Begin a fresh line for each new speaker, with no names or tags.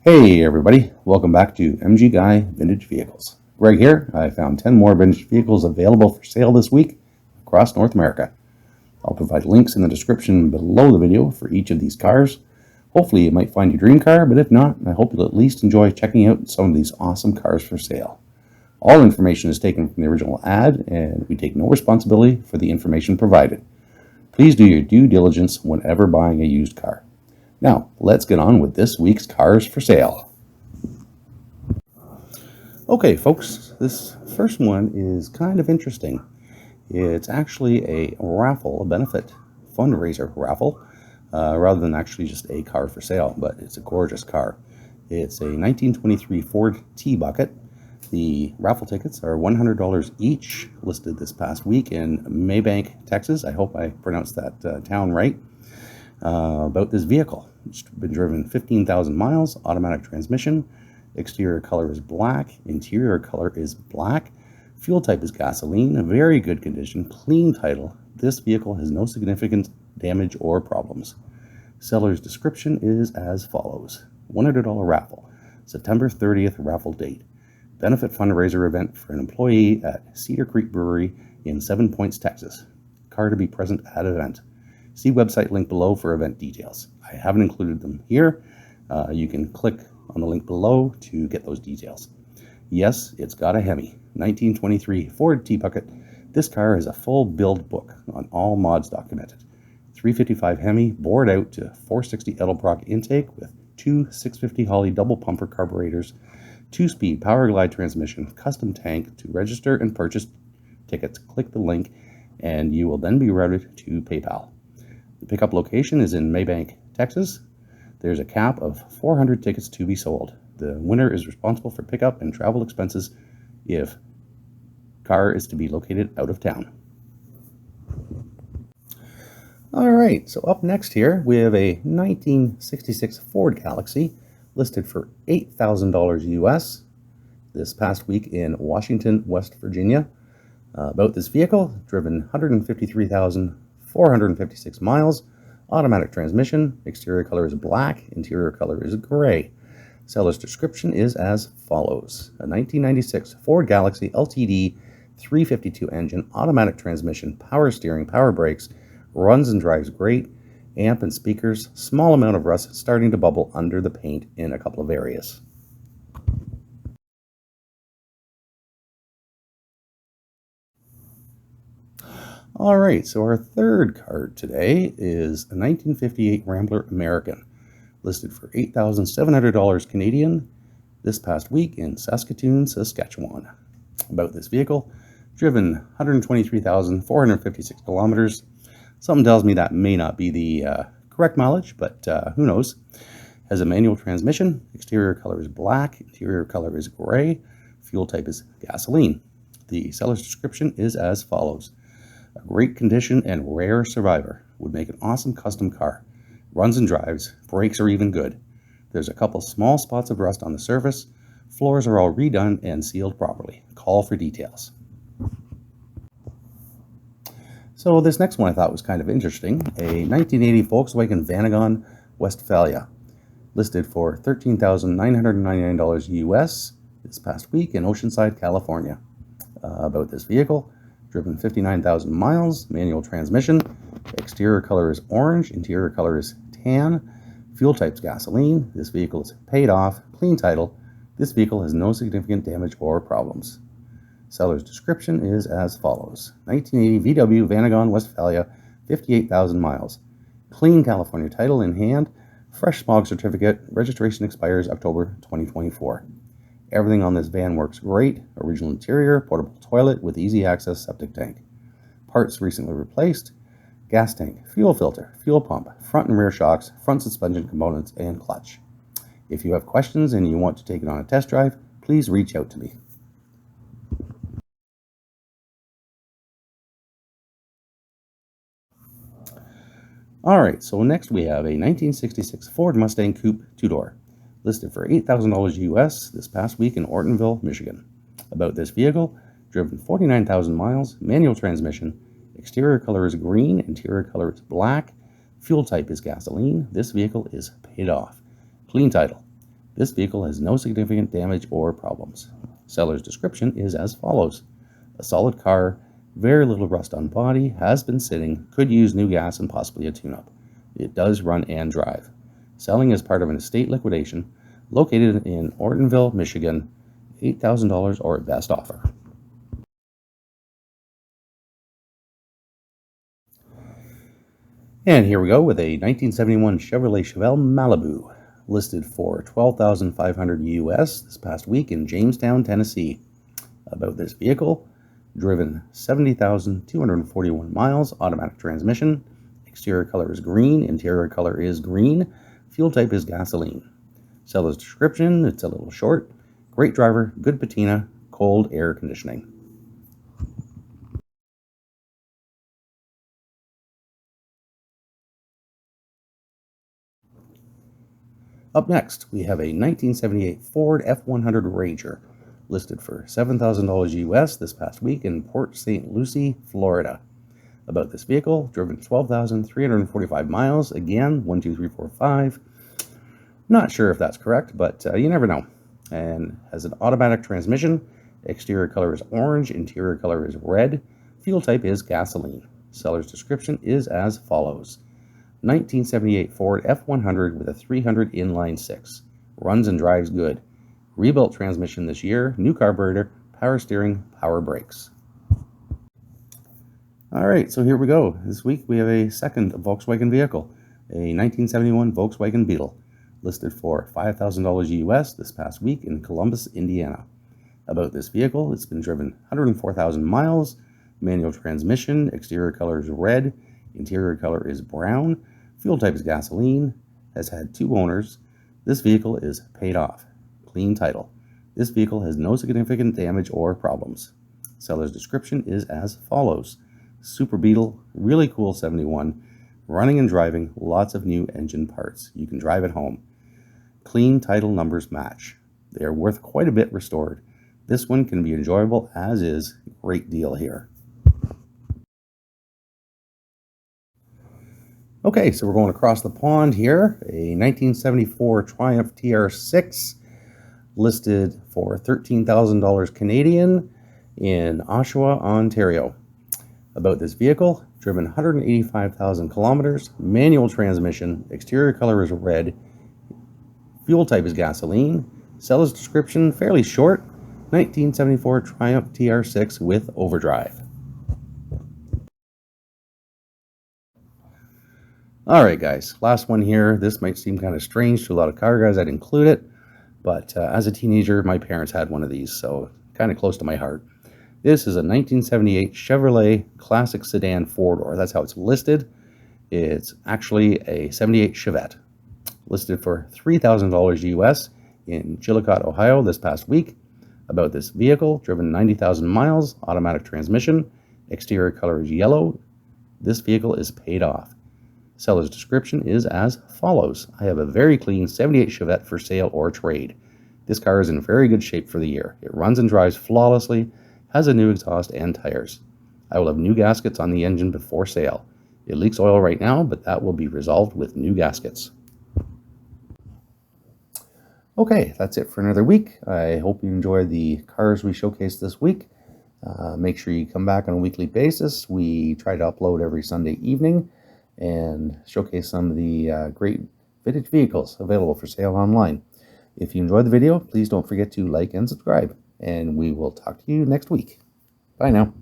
Hey everybody, welcome back to MG Guy Vintage Vehicles. Greg here. I found 10 more vintage vehicles available for sale this week across North America. I'll provide links in the description below the video for each of these cars. Hopefully you might find your dream car, but if not, I hope you'll at least enjoy checking out some of these awesome cars for sale. All information is taken from the original ad, and we take no responsibility for the information provided. Please do your due diligence whenever buying a used car. Now, let's get on with this week's cars for sale. Okay, folks, this first one is kind of interesting. It's actually a raffle, a benefit fundraiser raffle, rather than actually just a car for sale, but it's a gorgeous car. It's a 1923 Ford TBucket. The raffle tickets are $100 each, listed this past week in Maybank, Texas. I hope I pronounced that town right. About this vehicle. It's been driven 15,000 miles, automatic transmission, exterior color is black, interior color is black, fuel type is gasoline, very good condition, clean title. This vehicle has no significant damage or problems. Seller's description is as follows. $100 raffle, September 30th raffle date. Benefit fundraiser event for an employee at Cedar Creek Brewery in 7 Points, Texas. Car to be present at event. See website link below for event details. I haven't included them here. You can click on the link below to get those details. Yes, it's got a Hemi. 1923 Ford TBucket. This car is a full build book on all mods documented. 355 Hemi, bored out to 460 Edelbrock intake with two 650 Holley double pumper carburetors, 2-speed power glide transmission, custom tank. To register and purchase tickets, click the link and you will then be routed to PayPal. The pickup location is in Maybank, Texas. There's a cap of 400 tickets to be sold. The winner is responsible for pickup and travel expenses if car is to be located out of town. All right, so up next here, we have a 1966 Ford Galaxy listed for $8,000 US this past week in Washington, West Virginia. About this vehicle, driven 153,456 miles, automatic transmission, exterior color is black, interior color is gray. Seller's description is as follows. A 1996 Ford Galaxy LTD 352 engine, automatic transmission, power steering, power brakes, runs and drives great, amp and speakers, small amount of rust starting to bubble under the paint in a couple of areas. All right, so our third card today is a 1958 Rambler American, listed for $8,700 Canadian this past week in Saskatoon, Saskatchewan. About this vehicle, driven 123,456 kilometers. Something tells me that may not be the correct mileage, but who knows. Has a manual transmission, exterior color is black, interior color is gray, fuel type is gasoline. The seller's description is as follows. A great condition and rare survivor. Would make an awesome custom car. Runs and drives. Brakes are even good. There's a couple small spots of rust on the surface. Floors are all redone and sealed properly. Call for details. So this next one I thought was kind of interesting. A 1980 Volkswagen Vanagon Westphalia. Listed for $13,999 US this past week in Oceanside, California. About this vehicle. Driven 59,000 miles, manual transmission, exterior color is orange, interior color is tan, fuel type's gasoline. This vehicle is paid off, clean title. This vehicle has no significant damage or problems. Seller's description is as follows. 1980 VW Vanagon Westphalia, 58,000 miles. Clean California title in hand, fresh smog certificate, registration expires October 2024. Everything on this van works great. Original interior, portable toilet with easy access septic tank. Parts recently replaced. Gas tank, fuel filter, fuel pump, front and rear shocks, front suspension components, and clutch. If you have questions and you want to take it on a test drive, please reach out to me. All right, so next we have a 1966 Ford Mustang Coupe two-door. Listed for $8,000 US this past week in Ortonville, Michigan. About this vehicle, driven 49,000 miles, manual transmission, exterior color is green, interior color is black, fuel type is gasoline. This vehicle is paid off. Clean title. This vehicle has no significant damage or problems. Seller's description is as follows. A solid car, very little rust on body, has been sitting, could use new gas and possibly a tune-up. It does run and drive. Selling as part of an estate liquidation located in Ortonville, Michigan, $8,000 or best offer. And here we go with a 1971 Chevrolet Chevelle Malibu, listed for $12,500 US this past week in Jamestown, Tennessee. About this vehicle, driven 70,241 miles, automatic transmission, exterior color is green, interior color is green, fuel type is gasoline. Seller's description, it's a little short, great driver, good patina, cold air conditioning. Up next, we have a 1978 Ford F100 Ranger, listed for $7,000 US this past week in Port St. Lucie, Florida. About this vehicle, driven 12,345 miles, again, 1, 2, 3, 4, 5. Not sure if that's correct, but you never know. And has an automatic transmission, exterior color is orange, interior color is red, fuel type is gasoline. Seller's description is as follows. 1978 Ford F100 with a 300 inline 6. Runs and drives good. Rebuilt transmission this year, new carburetor, power steering, power brakes. Alright, so here we go. This week we have a second Volkswagen vehicle, a 1971 Volkswagen Beetle, listed for $5,000 US this past week in Columbus, Indiana. About this vehicle, it's been driven 104,000 miles, manual transmission, exterior color is red, interior color is brown, fuel type is gasoline, has had 2 owners. This vehicle is paid off. Clean title. This vehicle has no significant damage or problems. Seller's description is as follows. Super Beetle, really cool 71, running and driving, lots of new engine parts. You can drive it home. Clean title numbers match. They are worth quite a bit restored. This one can be enjoyable as is. Great deal here. Okay, so we're going across the pond here. A 1974 Triumph TR6, listed for $13,000 Canadian in Oshawa, Ontario. About this vehicle, driven 185,000 kilometers, manual transmission, exterior color is red, fuel type is gasoline, seller's description fairly short, 1974 Triumph TR6 with overdrive. Alright guys, last one here. This might seem kind of strange to a lot of car guys, I'd include it, but as a teenager, my parents had one of these, so kind of close to my heart. This is a 1978 Chevrolet Classic Sedan 4-door. That's how it's listed. It's actually a 78 Chevette, listed for $3,000 US in Chillicothe, Ohio this past week. About this vehicle, driven 90,000 miles, automatic transmission, exterior color is yellow. This vehicle is paid off. Seller's description is as follows. I have a very clean 78 Chevette for sale or trade. This car is in very good shape for the year. It runs and drives flawlessly, has a new exhaust and tires. I will have new gaskets on the engine before sale. It leaks oil right now, but that will be resolved with new gaskets. Okay, that's it for another week. I hope you enjoyed the cars we showcased this week. Make sure you come back on a weekly basis. We try to upload every Sunday evening and showcase some of the great vintage vehicles available for sale online. If you enjoyed the video, please don't forget to like and subscribe, and we will talk to you next week. Bye now.